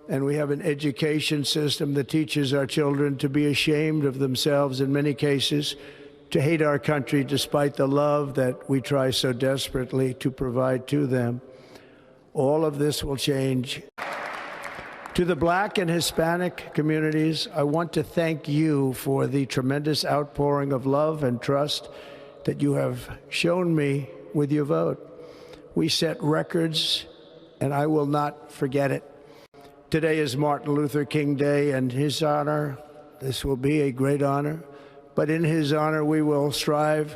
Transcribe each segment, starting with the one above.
and we have an education system that teaches our children to be ashamed of themselves in many cases, to hate our country despite the love that we try so desperately to provide to them. All of this will change. To the Black and Hispanic communities, I want to thank you for the tremendous outpouring of love and trust that you have shown me with your vote. We set records, and I will not forget it. Today is Martin Luther King Day, and his honor, this will be a great honor, but in his honor we will strive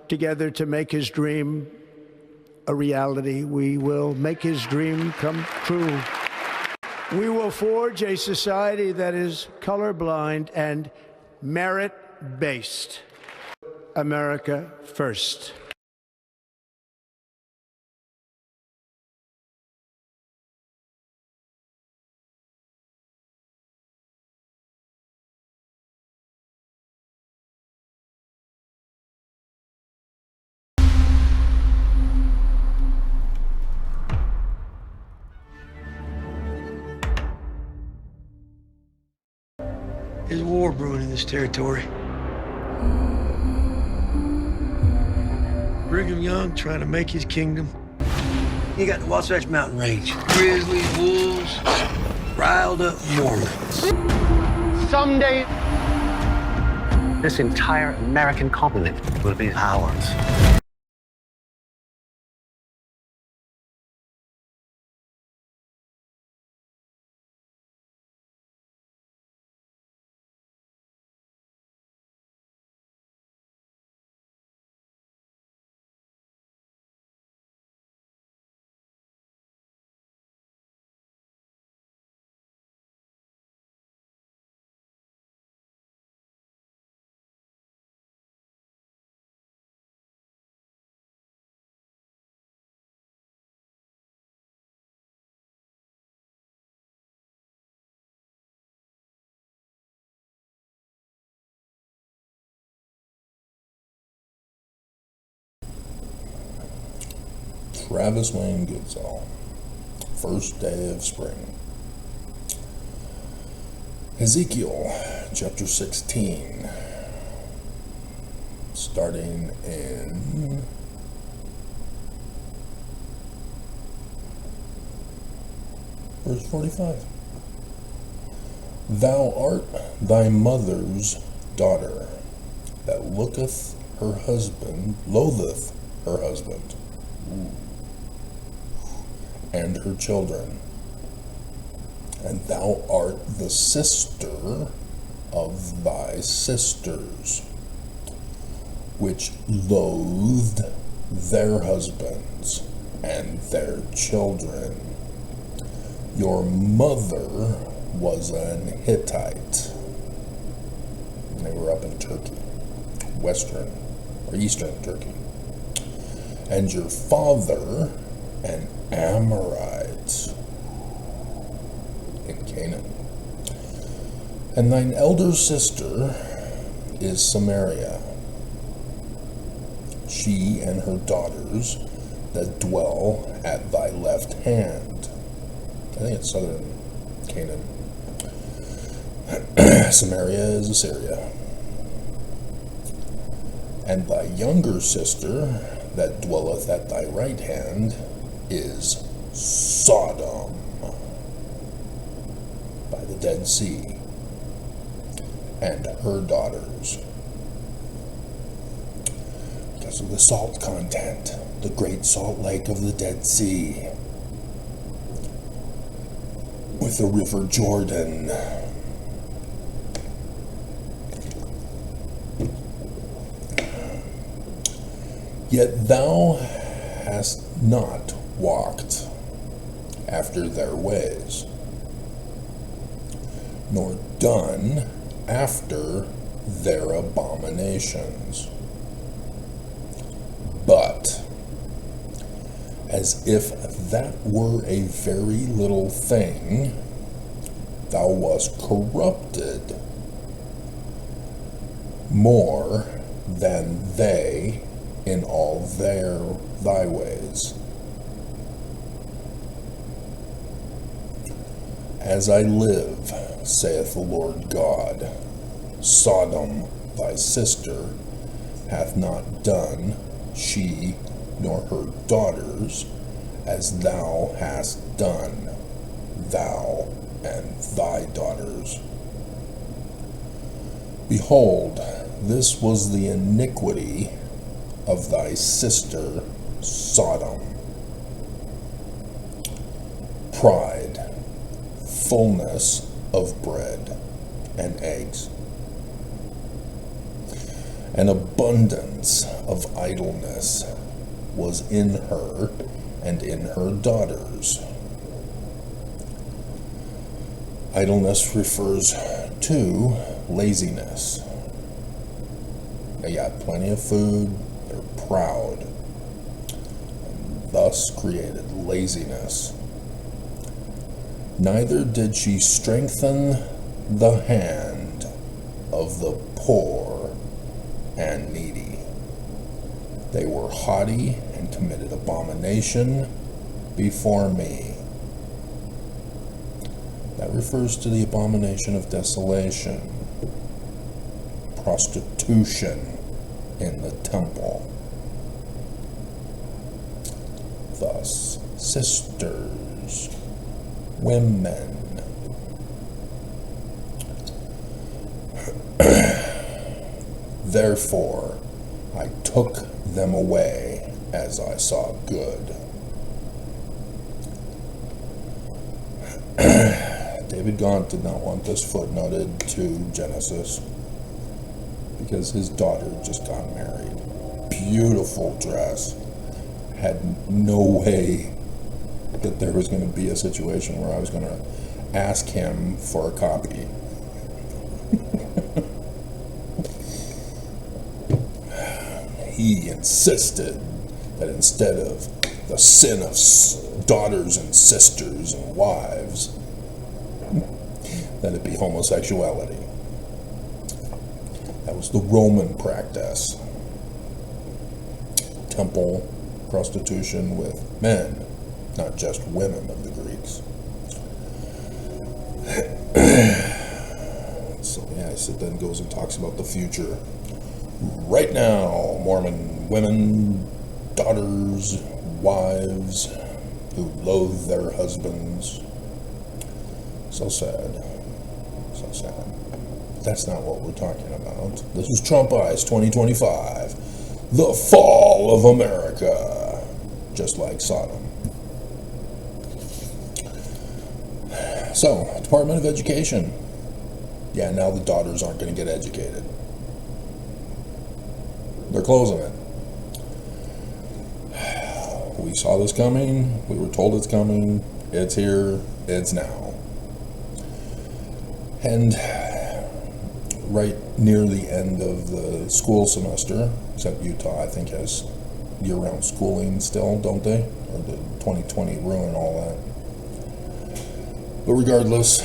together to make his dream a reality. We will make his dream come true. We will forge a society that is colorblind and merit-based. America first. There's a war brewing in this territory. Brigham Young trying to make his kingdom. You got the Wasatch Mountain Range. Grizzlies, wolves, riled up Mormons. Someday, this entire American continent will be ours. Travis Wayne Goodsall, first day of spring. Ezekiel chapter 16, starting in verse 45. Thou art thy mother's daughter, that looketh her husband, loatheth her husband, and her children. And thou art the sister of thy sisters, which loathed their husbands and their children. Your mother was an Hittite. They were up in Turkey, western or eastern Turkey. And your father an Amorite in Canaan. And thine elder sister is Samaria, she and her daughters that dwell at thy left hand. I think it's southern Canaan. Samaria is Assyria. And thy younger sister that dwelleth at thy right hand is Sodom by the Dead Sea, and her daughters. Because of the salt content, the great salt lake of the Dead Sea, with the river Jordan. Yet thou hast not walked after their ways, nor done after their abominations. But, as if that were a very little thing, thou wast corrupted more than they in all thy ways. As I live, saith the Lord God, Sodom, thy sister, hath not done, she nor her daughters, as thou hast done, thou and thy daughters. Behold, this was the iniquity of thy sister Sodom. Pride, fullness of bread and eggs, an abundance of idleness was in her and in her daughters. Idleness refers to laziness. They got plenty of food, they're proud, and thus created laziness. Neither did she strengthen the hand of the poor and needy. They were haughty and committed abomination before me. That refers to the abomination of desolation, prostitution in the temple. Thus, sisters, women. Therefore, I took them away as I saw good. David Gaunt did not want this footnoted to Genesis because his daughter just got married. Beautiful dress. Had no way that there was going to be a situation where I was going to ask him for a copy. He insisted that instead of the sin of daughters and sisters and wives, that it be homosexuality. That was the Roman practice. Temple prostitution with men, not just women of the Greeks. So yeah, he then goes and talks about the future. Right now, Mormon women, daughters, wives who loathe their husbands. So sad. So sad. That's not what we're talking about. This is Trump Eyes 2025. The fall of America. Just like Sodom. So, Department of Education. Yeah, now the daughters aren't going to get educated. They're closing it. We saw this coming. We were told it's coming. It's here. It's now. And right near the end of the school semester, except Utah, I think, has year-round schooling still, don't they? Or did 2020 ruin all that? But regardless,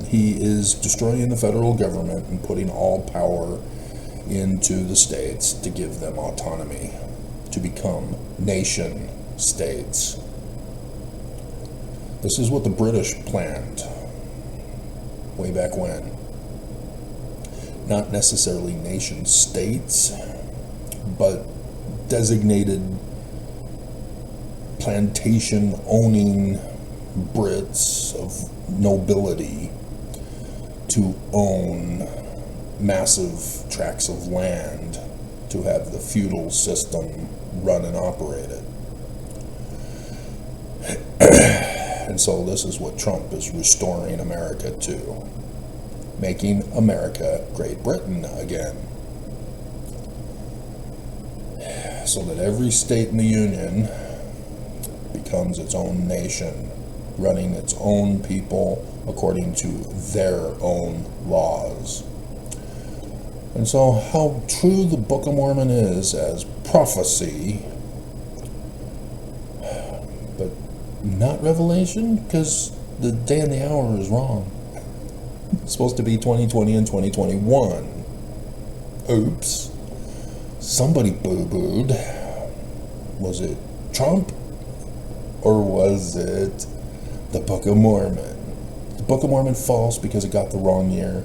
he is destroying the federal government and putting all power into the states to give them autonomy, to become nation states. This is what the British planned way back when. Not necessarily nation states, but designated plantation owning Brits of nobility to own massive tracts of land, to have the feudal system run and operate it. And so this is what Trump is restoring America to, making America Great Britain again, so that every state in the Union becomes its own nation, running its own people according to their own laws. And so how true the Book of Mormon is as prophecy, but not revelation, because the day and the hour is wrong. It's supposed to be 2020 and 2021. Oops. Somebody boo-booed. Was it Trump? Or was it the Book of Mormon. The Book of Mormon false because it got the wrong year.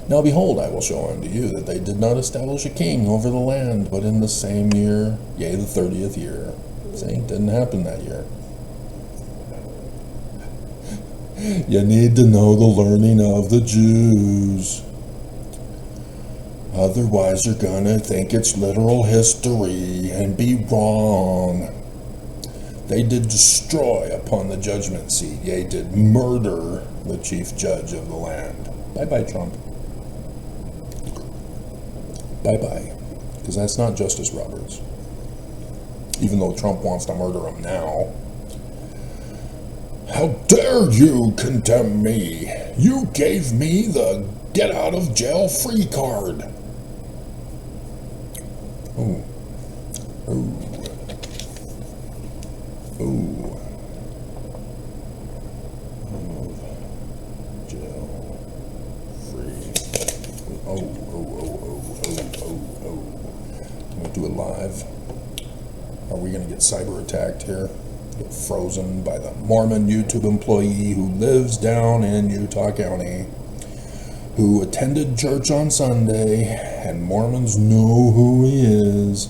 Now behold, I will show unto you that they did not establish a king over the land, but in the same year, yea, the 30th year. See, it didn't happen that year. You need to know the learning of the Jews. Otherwise, you're gonna think it's literal history and be wrong. They did destroy upon the judgment seat, yea, did murder the chief judge of the land. Bye-bye, Trump. Bye-bye. Because that's not Justice Roberts. Even though Trump wants to murder him now. How dare you condemn me? You gave me the get out of jail free card. Oh. Oh. Oh. Jail free. Oh. Can we do it live? Are we going to get cyber attacked here? Get frozen by the Mormon YouTube employee who lives down in Utah County, who attended church on Sunday, and Mormons know who he is.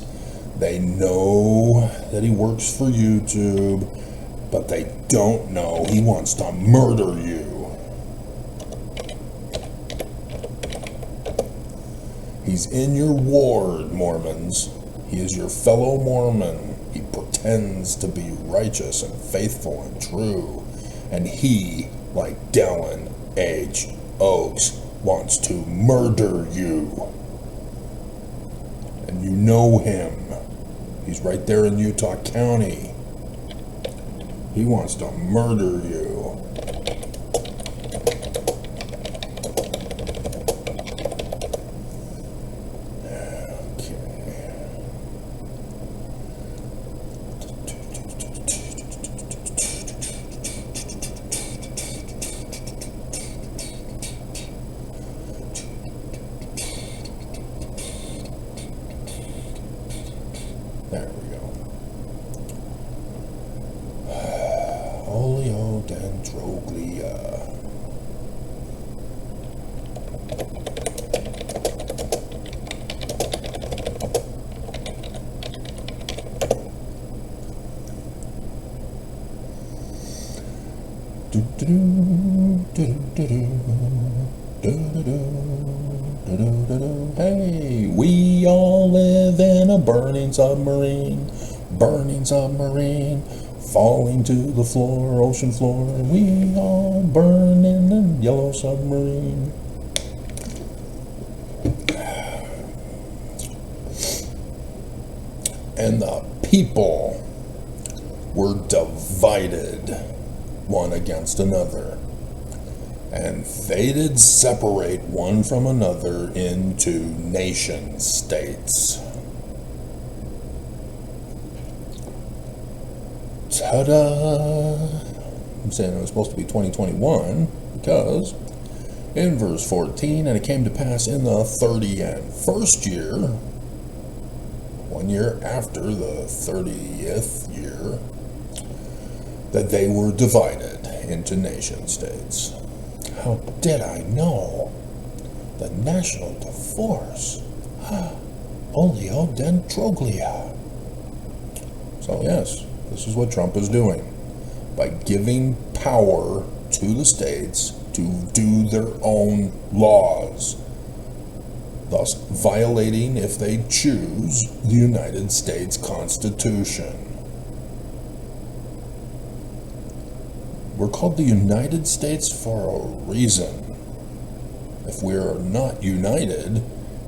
They know that he works for YouTube, but they don't know he wants to murder you. He's in your ward, Mormons. He is your fellow Mormon. He pretends to be righteous and faithful and true. And he, like Dallin H. Oaks, wants to murder you. And you know him. He's right there in Utah County. He wants to murder you. There we go. Oleodendroglia. Hey, we all live in a burning submarine, falling to the floor, ocean floor. We all burn in a yellow submarine. And the people were divided one against another. And they did separate one from another into nation states. Ta-da! I'm saying it was supposed to be 2021 because in verse 14, and it came to pass in the 31st year, 1 year after the 30th year, that they were divided into nation states. How did I know? The national divorce. Oleodendroglia. So yes, this is what Trump is doing. By giving power to the states to do their own laws. Thus violating, if they choose, the United States Constitution. We're called the United States for a reason. If we are not united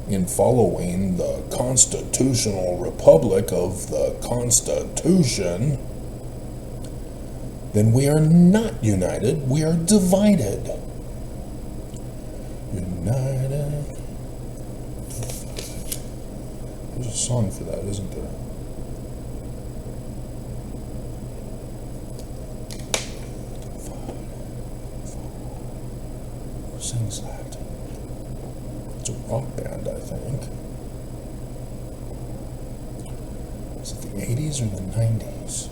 in following the constitutional republic of the Constitution, then we are not united, we are divided. United. There's a song for that, isn't there? Sings that? It's a rock band, I think. Is it the 80s or the 90s?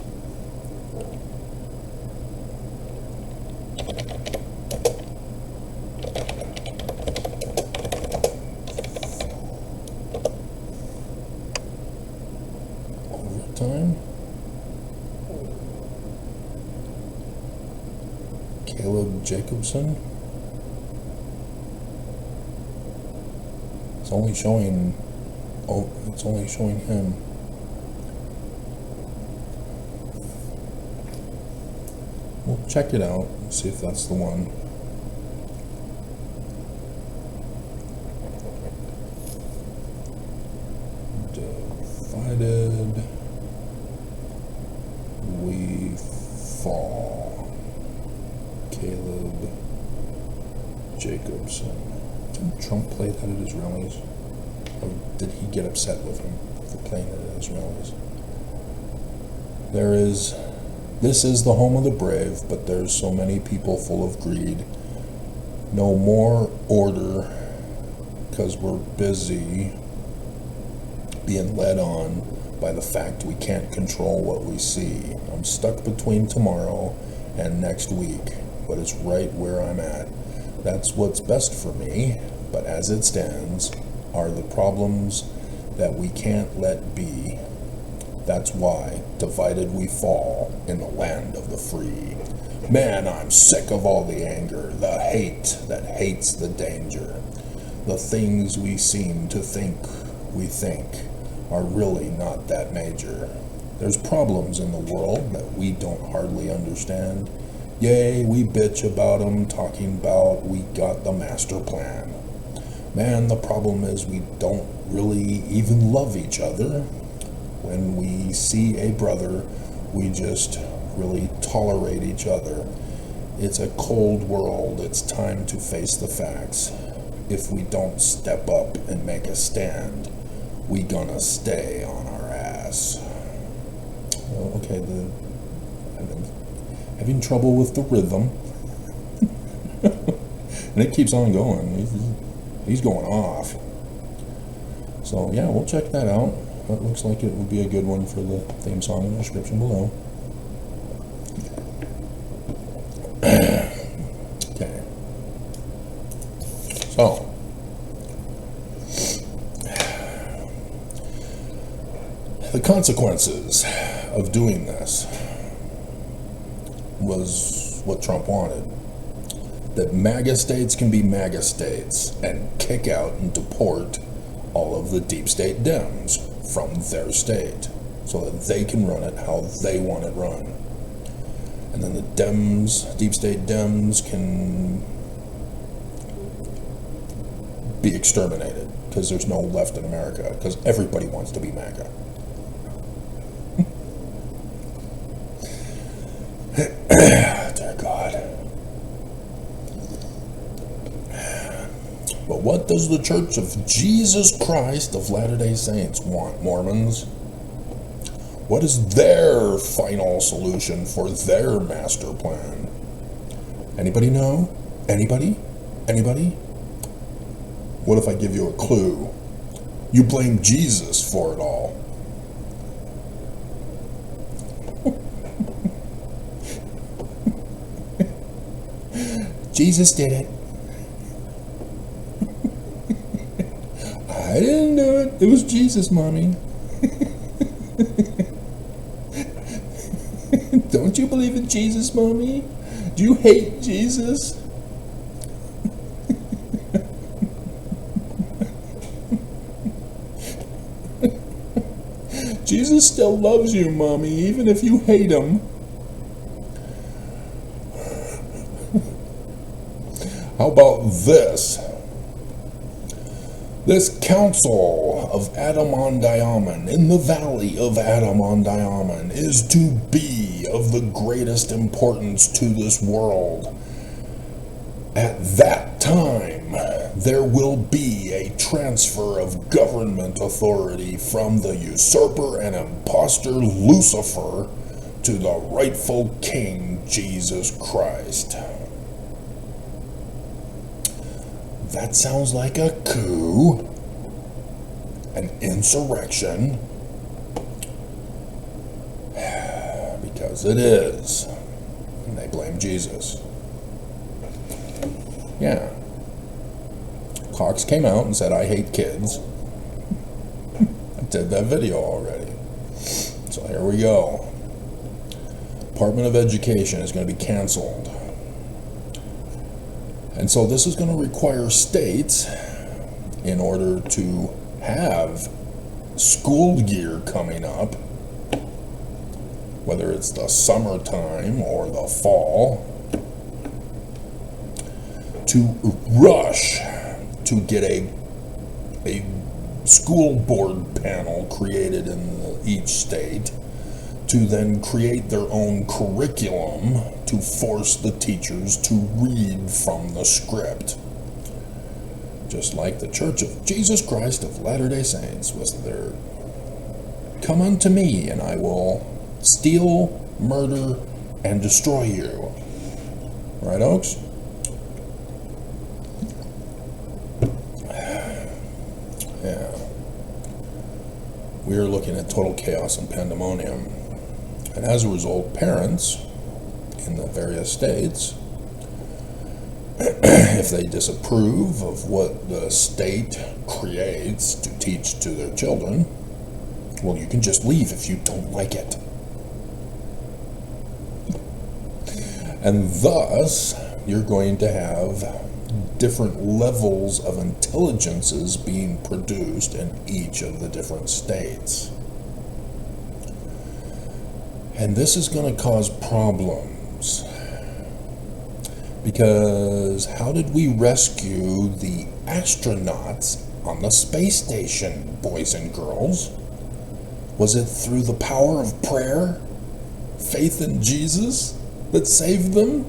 Overtime. Caleb Jacobson. It's only showing. Oh, it's only showing him. We'll check it out and see if that's the one. Divided we fall. Caleb Jacobson. Didn't Trump play that at his rallies? Or did he get upset with him for playing it at his rallies? This is the home of the brave, but there's so many people full of greed. No more order, because we're busy being led on by the fact we can't control what we see. I'm stuck between tomorrow and next week, but it's right where I'm at. That's what's best for me, but as it stands, are the problems that we can't let be. That's why divided we fall in the land of the free. Man, I'm sick of all the anger, the hate that hates the danger. The things we seem to think we think are really not that major. There's problems in the world that we don't hardly understand. Yea, we bitch about them, talking about we got the master plan. Man, the problem is we don't really even love each other. When we see a brother, we just really tolerate each other. It's a cold world. It's time to face the facts. If we don't step up and make a stand, we gonna stay on our ass. Well, okay, I've been having trouble with the rhythm. And it keeps on going. He's going off. So yeah, we'll check that out. That looks like it would be a good one for the theme song in the description below. Okay. So, the consequences of doing this was what Trump wanted. That MAGA states can be MAGA states and kick out and deport all of the deep state Dems from their state so that they can run it how they want it run. And then the Dems, deep state Dems, can be exterminated because there's no left in America because everybody wants to be MAGA. Dear God. But what does the Church of Jesus Christ of Latter-day Saints want, Mormons? What is their final solution for their master plan? Anybody know? Anybody? Anybody? What if I give you a clue? You blame Jesus for it all. Jesus did it. I didn't do it. It was Jesus, Mommy. Don't you believe in Jesus, Mommy? Do you hate Jesus? Jesus still loves you, Mommy, even if you hate him. How about this? This council of Adam-on-Diamond in the valley of Adam-on-Diamond is to be of the greatest importance to this world. At that time, there will be a transfer of government authority from the usurper and impostor Lucifer to the rightful King Jesus Christ. That sounds like a coup, an insurrection, because it is, and they blame Jesus. Yeah. Cox came out and said, I hate kids. I did that video already. So here we go. Department of Education is going to be canceled. And so this is going to require states, in order to have school year coming up, whether it's the summertime or the fall, to rush to get a school board panel created in each state to then create their own curriculum to force the teachers to read from the script. Just like the Church of Jesus Christ of Latter-day Saints was there. Come unto me, and I will steal, murder, and destroy you. Right, Oaks? Yeah. We are looking at total chaos and pandemonium. And as a result, parents in the various states, if they disapprove of what the state creates to teach to their children, well, you can just leave if you don't like it. And thus, you're going to have different levels of intelligences being produced in each of the different states. And this is going to cause problems. Because how did we rescue the astronauts on the space station, boys and girls? Was it through the power of prayer, faith in Jesus, that saved them?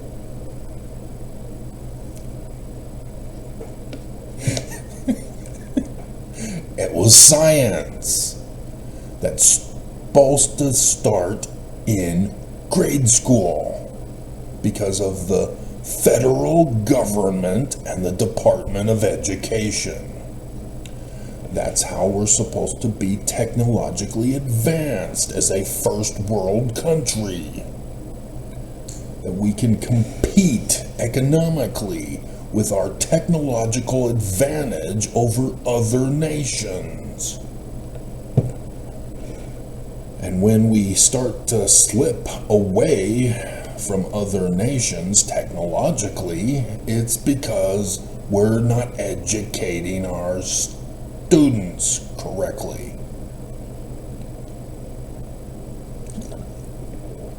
It was science that's supposed to start in grade school because of the federal government and the Department of Education. That's how we're supposed to be technologically advanced as a first world country. That we can compete economically with our technological advantage over other nations. And when we start to slip away from other nations technologically, it's because we're not educating our students correctly.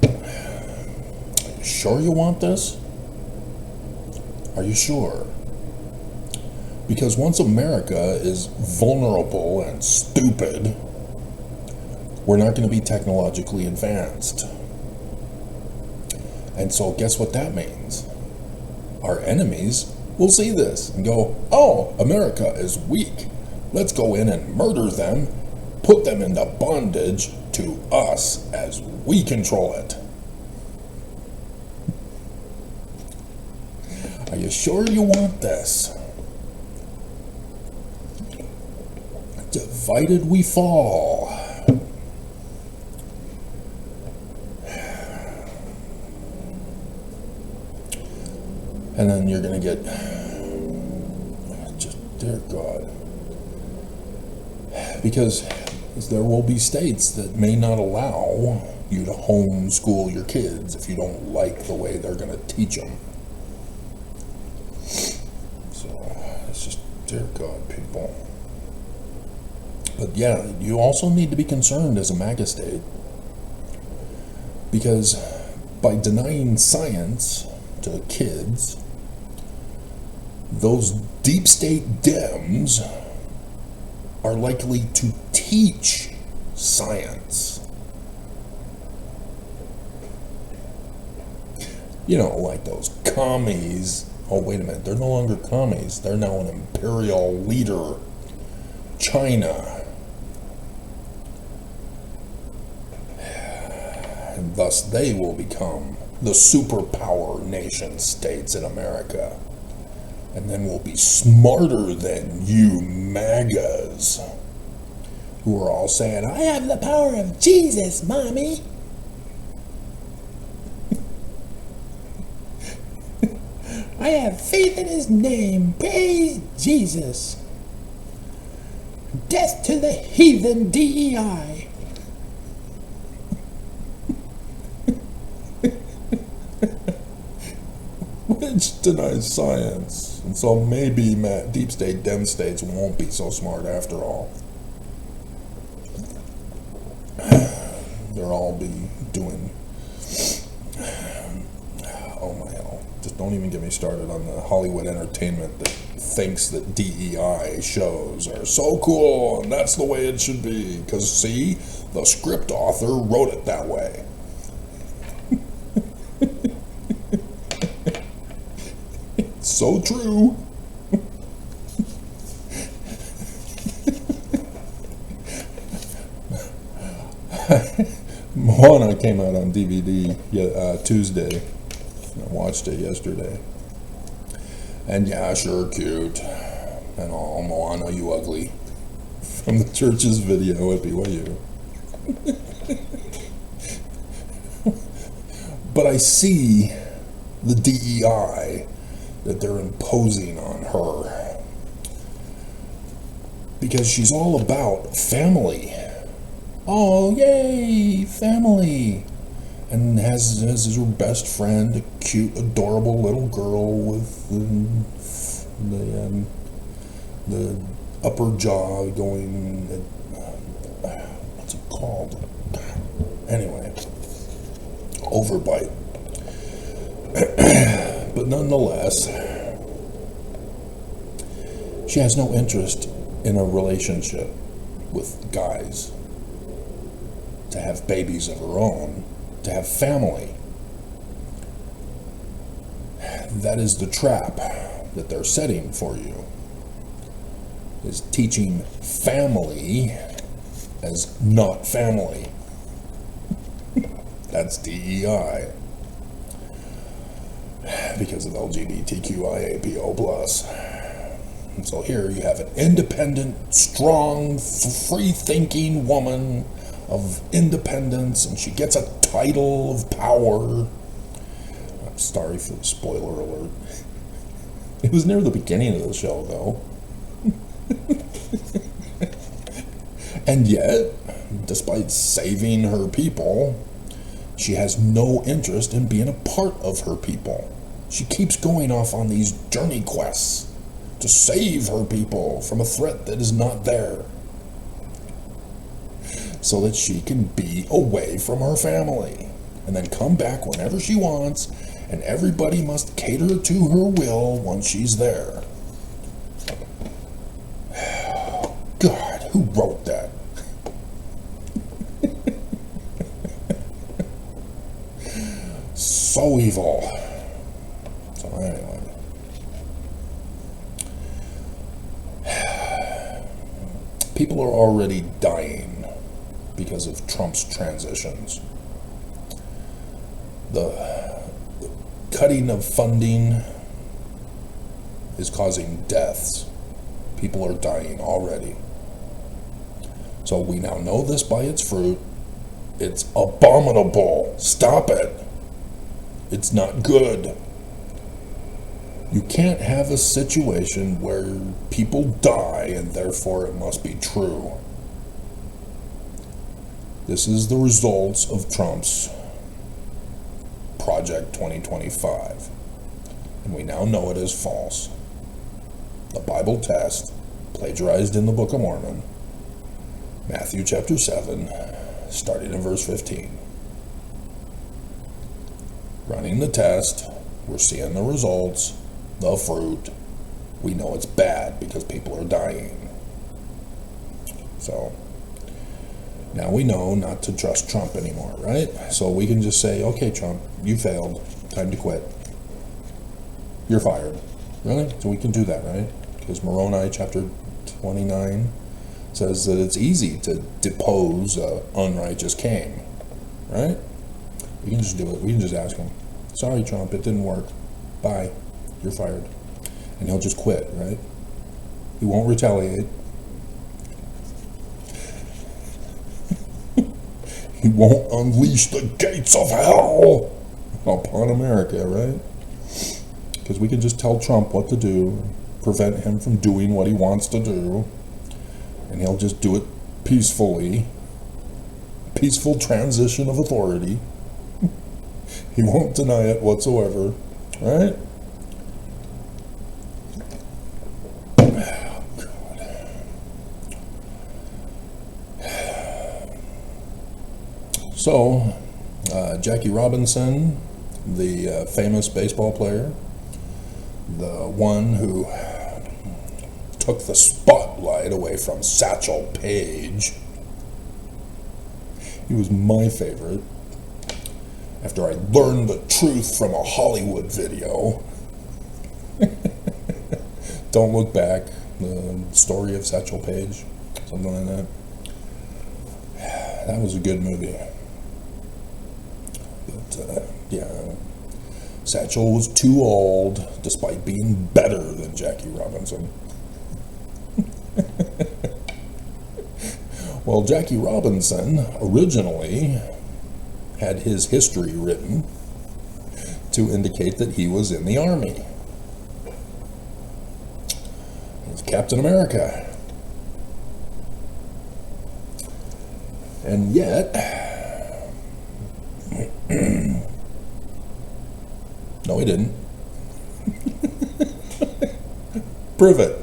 Are you sure you want this? Are you sure? Because once America is vulnerable and stupid, we're not going to be technologically advanced. And so guess what that means? Our enemies will see this and go, oh, America is weak. Let's go in and murder them, put them into bondage to us as we control it. Are you sure you want this? Divided we fall. And then you're going to get, just, dear God. Because there will be states that may not allow you to homeschool your kids if you don't like the way they're going to teach them. So, it's just, dear God, people. But yeah, you also need to be concerned as a MAGA state. Because by denying science to the kids, those deep state Dems are likely to teach science. You know, like those commies. Oh, wait a minute. They're no longer commies. They're now an imperial leader. China. And thus they will become the superpower nation states in America. And then we'll be smarter than you MAGAs, who are all saying, I have the power of Jesus, Mommy. I have faith in his name. Praise Jesus. Death to the heathen DEI. Which denies science. And so maybe deep state, dem states won't be so smart after all. They'll all be doing... Oh my hell. Just don't even get me started on the Hollywood entertainment that thinks that DEI shows are so cool and that's the way it should be. Because see, the script author wrote it that way. It's so true. Moana came out on DVD Tuesday. I watched it yesterday. And yeah, sure, cute. And all, Moana, you ugly. From the church's video at BYU. But I see the DEI that they're imposing on her. Because she's all about family. Oh, yay, family. And has her best friend, a cute, adorable little girl with the upper jaw going, what's it called? Anyway, overbite. But nonetheless, she has no interest in a relationship with guys, to have babies of her own, to have family. That is the trap that they're setting for you, is teaching family as not family. That's DEI. Because of LGBTQIAPO+. And so here you have an independent, strong, free-thinking woman of independence, and she gets a title of power. I'm sorry for the spoiler alert. It was near the beginning of the show, though. And yet, despite saving her people, she has no interest in being a part of her people. She keeps going off on these journey quests to save her people from a threat that is not there, so that she can be away from her family and then come back whenever she wants, and everybody must cater to her will once she's there. God, who wrote that? So evil. So anyway. People are already dying because of Trump's transitions. The cutting of funding is causing deaths. People are dying already. So we now know this by its fruit. It's abominable. Stop it. It's not good. You can't have a situation where people die and therefore it must be true. This is the results of Trump's Project 2025. And we now know it is false. The Bible test, plagiarized in the Book of Mormon, Matthew chapter 7, starting in verse 15. Running the test, we're seeing the results, the fruit. We know it's bad because people are dying. So now we know not to trust Trump anymore, right? So we can just say, okay, Trump, you failed. Time to quit. You're fired. Really? So we can do that, right? Because Moroni chapter 29 says that it's easy to depose an unrighteous king, right? We can just do it. We can just ask him, sorry, Trump, it didn't work. Bye. You're fired. And he'll just quit, right? He won't retaliate. He won't unleash the gates of hell upon America, right? because we can just tell Trump what to do, prevent him from doing what he wants to do, and he'll just do it peacefully. Peaceful transition of authority. He won't deny it whatsoever, right? Oh, God. So, Jackie Robinson, the famous baseball player, the one who took the spotlight away from Satchel Paige. He was my favorite. After I learned the truth from a Hollywood video. Don't Look Back, the story of Satchel Paige, something like that. That was a good movie. But, yeah, Satchel was too old, despite being better than Jackie Robinson. Well, Jackie Robinson originally had his history written to indicate that he was in the Army. He was Captain America. And yet, no, he didn't. Prove it.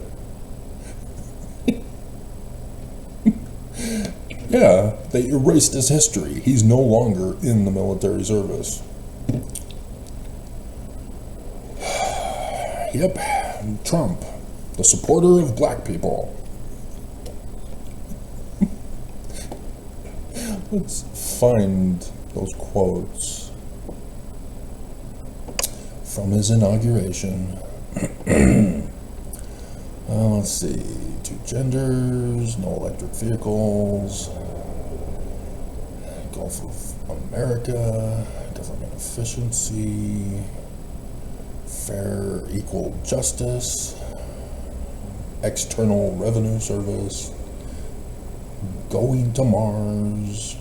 Yeah, they erased his history. He's no longer in the military service. Yep, Trump, the supporter of black people. Let's find those quotes from his inauguration. Let's see, 2 genders, no electric vehicles, Gulf of America, government efficiency, fair, equal justice, external revenue service, going to Mars,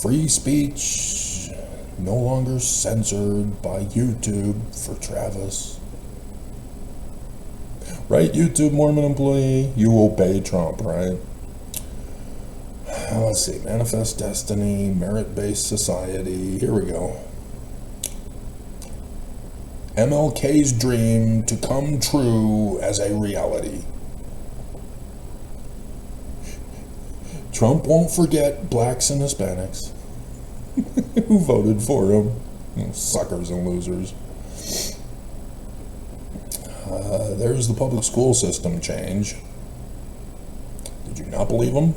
free speech, no longer censored by YouTube for Travis. Right, YouTube Mormon employee, you obey Trump, right? Let's see, manifest destiny, merit-based society, here we go. MLK's dream to come true as a reality. Trump won't forget blacks and Hispanics who voted for him. You know, suckers and losers. There's the public school system change. Did you not believe him?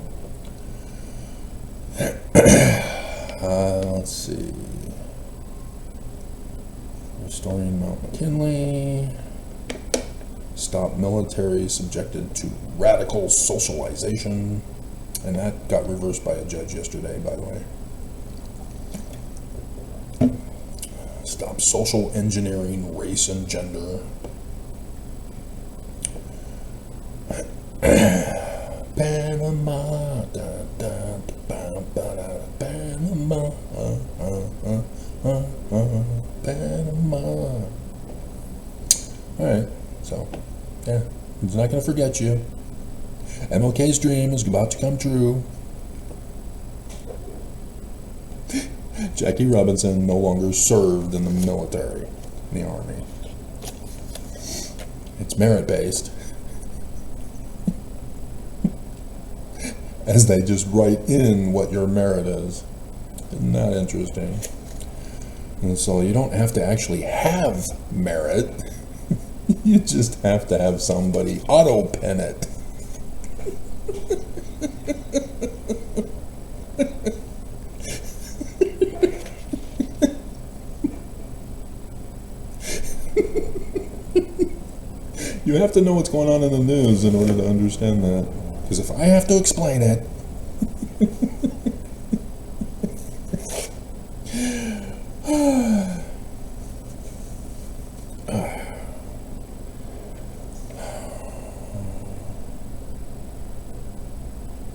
Let's see. Restoring Mount McKinley. Stop military subjected to radical socialization. And that got reversed by a judge yesterday, by the way. Stop social engineering race and gender. Panama, da, da, ba, ba, da, Panama, Panama. Alright, so, yeah, he's not going to forget you. MLK's dream is about to come true. Jackie Robinson no longer served in the military, in the Army. It's merit-based. As they just write in what your merit is. Isn't that interesting? And so you don't have to actually have merit. You just have to have somebody auto-pen it. You have to know what's going on in the news in order to understand that. Because if I have to explain it,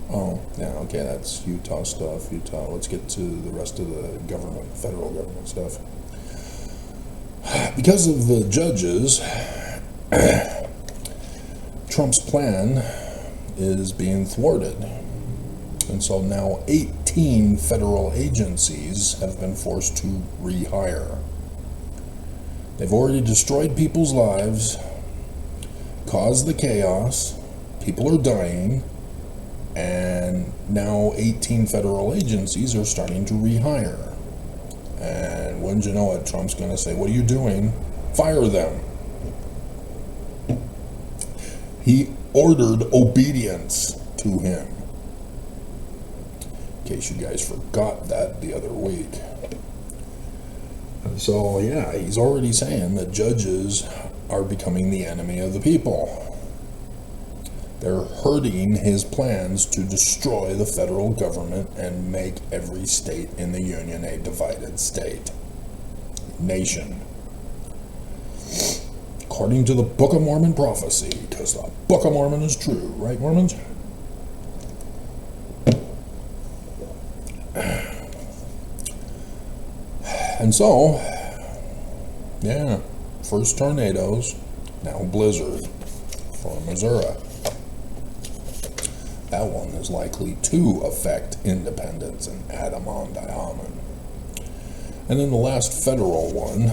oh, yeah, okay, that's Utah stuff. Utah. Let's get to the rest of the government, federal government stuff. Because of the judges, Trump's plan is being thwarted. And so now 18 federal agencies have been forced to rehire. They've already destroyed people's lives, caused the chaos, people are dying, and now 18 federal agencies are starting to rehire. And wouldn't you know it, Trump's going to say, what are you doing? Fire them. He ordered obedience to him. In case you guys forgot that the other week. And so, yeah, he's already saying that judges are becoming the enemy of the people. They're hurting his plans to destroy the federal government and make every state in the Union a divided state. Nation. According to the Book of Mormon prophecy, because the Book of Mormon is true, right, Mormons? And so, yeah, first tornadoes, now blizzard for Missouri. That one is likely to affect independence and Adam-on-Diamond. And then the last federal one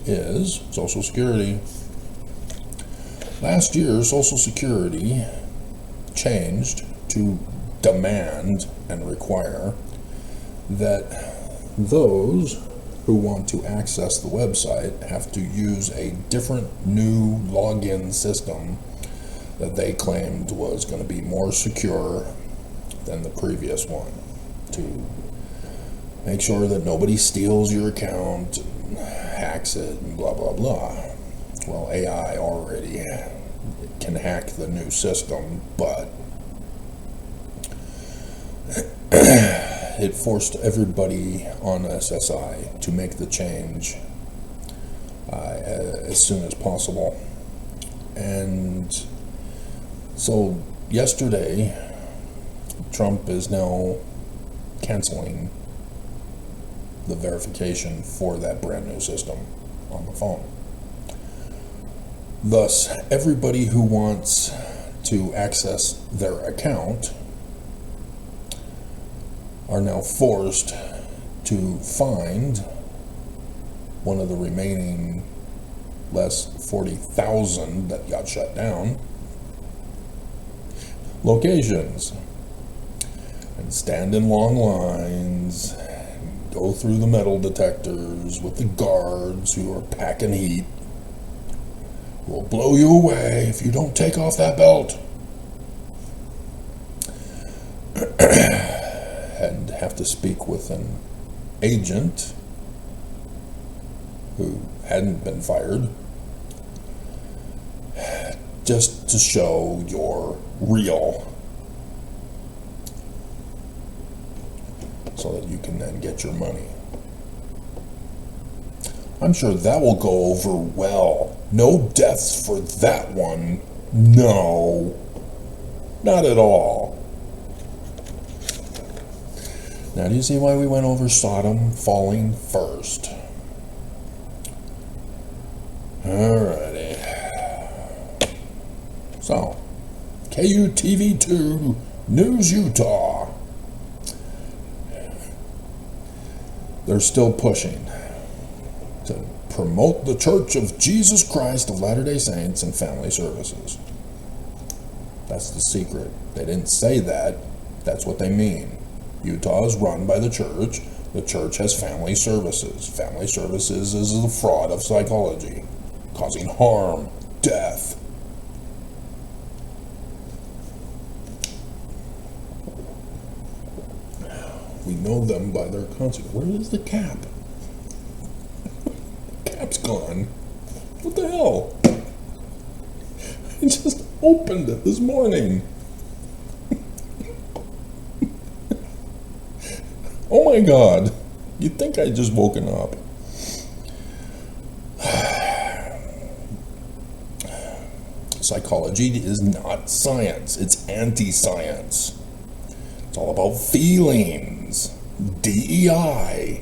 is Social Security. Last year, Social Security changed to demand and require that those who want to access the website have to use a different new login system that they claimed was going to be more secure than the previous one, to make sure that nobody steals your account and hacks it and blah blah blah. Well, AI already can hack the new system, but it forced everybody on SSI to make the change as soon as possible. And so yesterday, Trump is now canceling the verification for that brand new system on the phone. Thus, everybody who wants to access their account are now forced to find one of the remaining less 40,000 that got shut down locations and stand in long lines, go through the metal detectors with the guards who are packing heat. Will blow you away if you don't take off that belt. And have to speak with an agent who hadn't been fired just to show you're real, so that you can then get your money. I'm sure that will go over well. No deaths for that one. No, not at all. Now, do you see why we went over Sodom falling first? Alrighty. So, KUTV2 News Utah. They're still pushing to promote the Church of Jesus Christ of Latter-day Saints and family services. That's the secret. They didn't say that. That's what they mean. Utah is run by the church. The church has family services. Family services is the fraud of psychology, causing harm, death. We know them by their consequences. Where is the cap? Cap's gone. What the hell? I just opened it this morning. Oh my God. You'd think I'd just woken up. Psychology is not science. It's anti-science. It's all about feelings. DEI.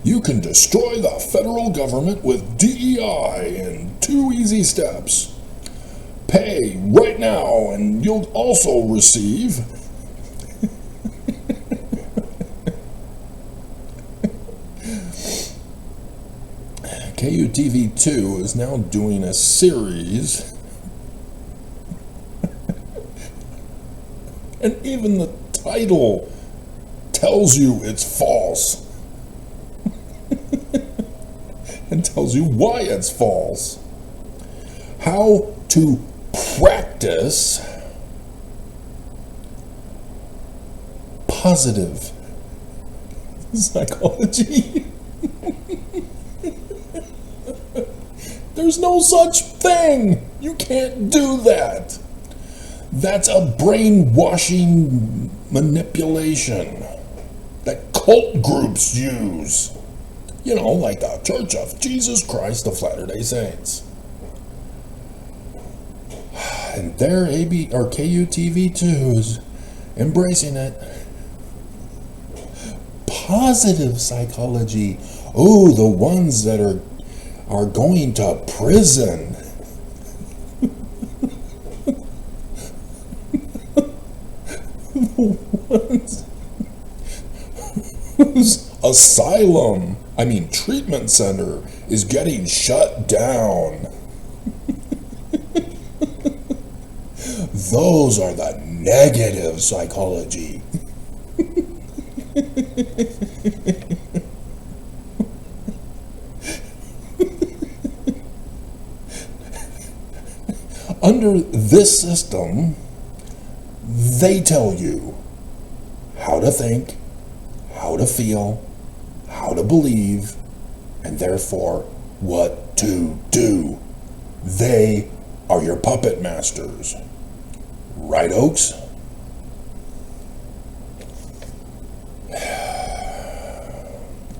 You can destroy the federal government with DEI in 2 easy steps. Pay right now and you'll also receive KUTV2 is now doing a series and even the title tells you it's false and tells you why it's false. How to practice positive psychology. There's no such thing. You can't do that. That's a brainwashing manipulation that cult groups use. You know, like the Church of Jesus Christ of Latter-day Saints. And their KUTV2 is embracing it. Positive psychology. Oh, the ones that are going to prison. The ones whose treatment center is getting shut down. Those are the negative psychology. Under this system, they tell you how to think, how to feel, how to believe, and therefore what to do. They are your puppet masters. Right, Oaks?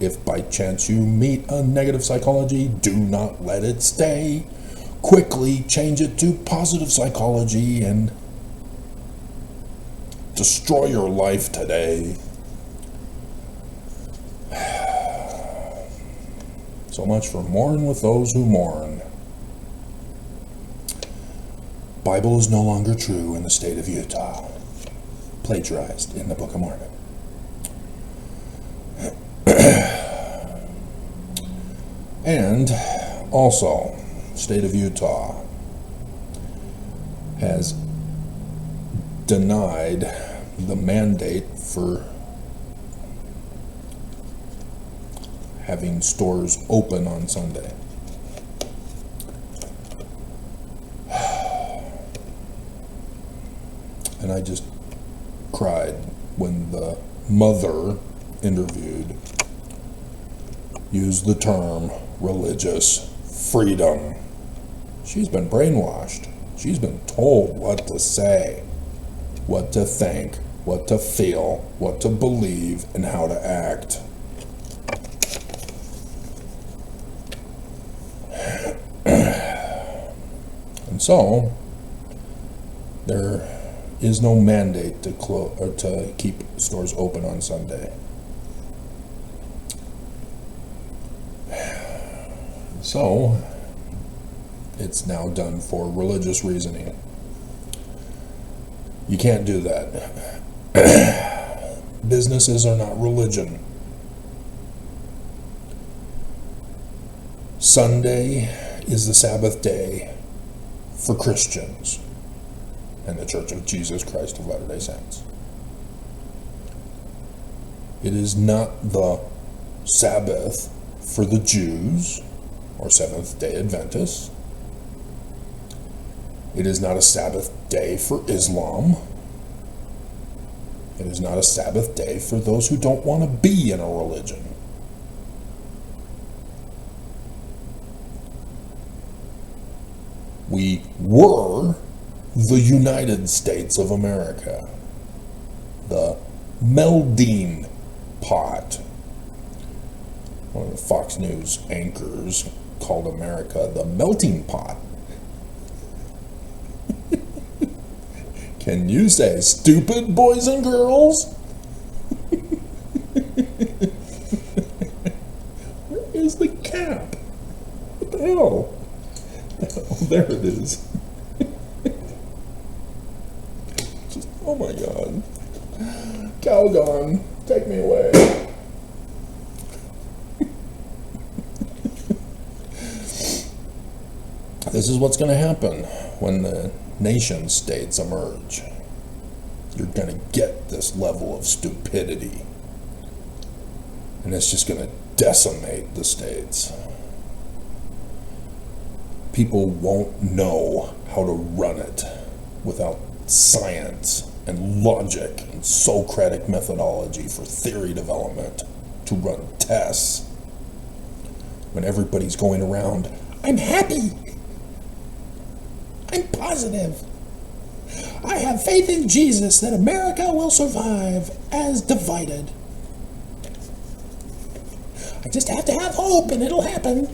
If by chance you meet a negative psychology, do not let it stay. Quickly change it to positive psychology and destroy your life today. So much for mourn with those who mourn. Bible is no longer true in the state of Utah. Plagiarized in the Book of Mormon. And also, state of Utah has denied the mandate for having stores open on Sunday. And I just cried when the mother interviewed used the term religious freedom. She's been brainwashed. She's been told what to say, what to think, what to feel, what to believe, and how to act. And so, there is no mandate to close or to keep stores open on Sunday. So, it's now done for religious reasoning. You can't do that. Businesses are not religion. Sunday is the Sabbath day for Christians and the Church of Jesus Christ of Latter-day Saints. It is not the Sabbath for the Jews or Seventh-day Adventists. It is not a Sabbath day for Islam. It is not a Sabbath day for those who don't want to be in a religion. We were the United States of America, the melding pot. One of the Fox News anchors called America the melting pot. Can you say stupid, boys and girls? is the cap? What the hell? Oh, there it is. Just, oh my God. Calgon, take me away. This is what's going to happen when the nation states emerge. You're going to get this level of stupidity. And it's just going to decimate the states. People won't know how to run it without science and logic and Socratic methodology for theory development to run tests. When everybody's going around, I'm happy. I'm positive. I have faith in Jesus that America will survive as divided. I just have to have hope and it'll happen.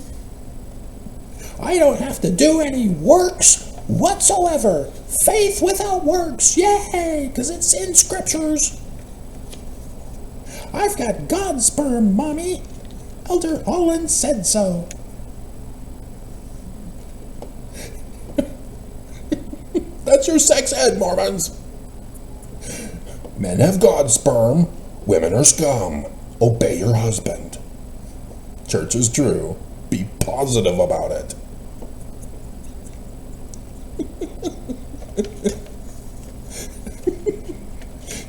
I don't have to do any works whatsoever. Faith without works, yay, because it's in scriptures. I've got God's sperm, Mommy. Elder Olin said so. That's your sex ed, Mormons. Men have God's sperm, women are scum. Obey your husband. Church is true. Be positive about it.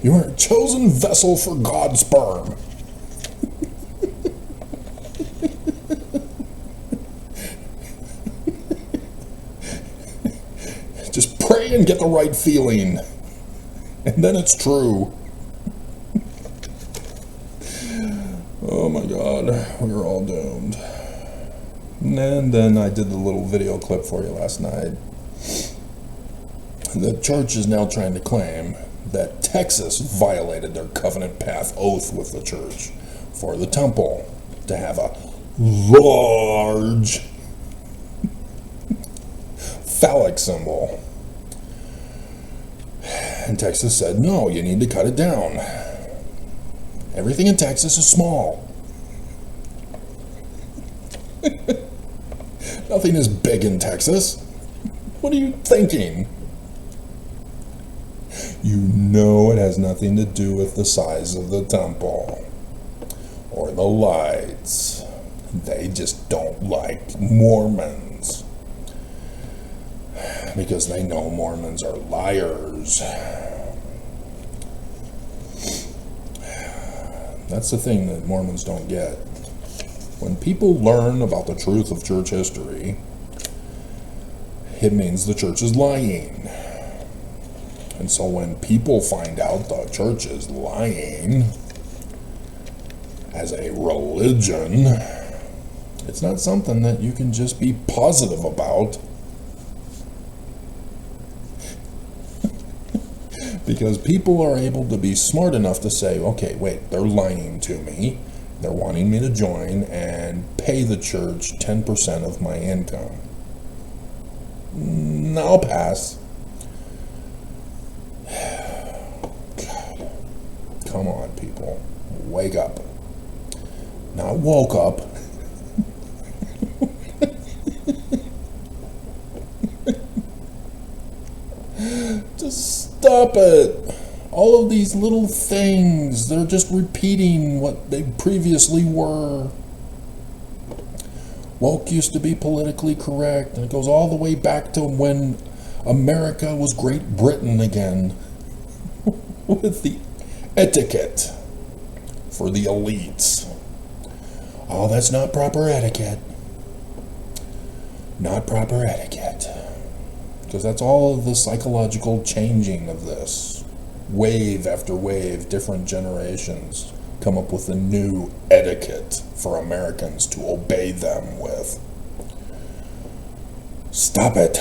You are a chosen vessel for God's sperm. Just pray and get the right feeling, and then it's true. Oh my God, we're all doomed. And then I did the little video clip for you last night. The church is now trying to claim that Texas violated their covenant path oath with the church for the temple to have a large phallic symbol. And Texas said, no, you need to cut it down. Everything in Texas is small. Nothing is big in Texas. What are you thinking? You know it has nothing to do with the size of the temple or the lights. They just don't like Mormons because they know Mormons are liars. That's the thing that Mormons don't get. When people learn about the truth of church history, it means the church is lying. And so when people find out the church is lying as a religion, it's not something that you can just be positive about. Because people are able to be smart enough to say, okay, wait, they're lying to me. They're wanting me to join and pay the church 10% of my income. I'll pass. God. Come on, people. Wake up. Not woke up. Just stop it. All of these little things, they're just repeating what they previously were. Woke used to be politically correct, and it goes all the way back to when America was Great Britain again, with the etiquette for the elites. Oh, that's not proper etiquette. Not proper etiquette. Because that's all of the psychological changing of this. Wave after wave, different generations come up with a new etiquette for Americans to obey them with. Stop it.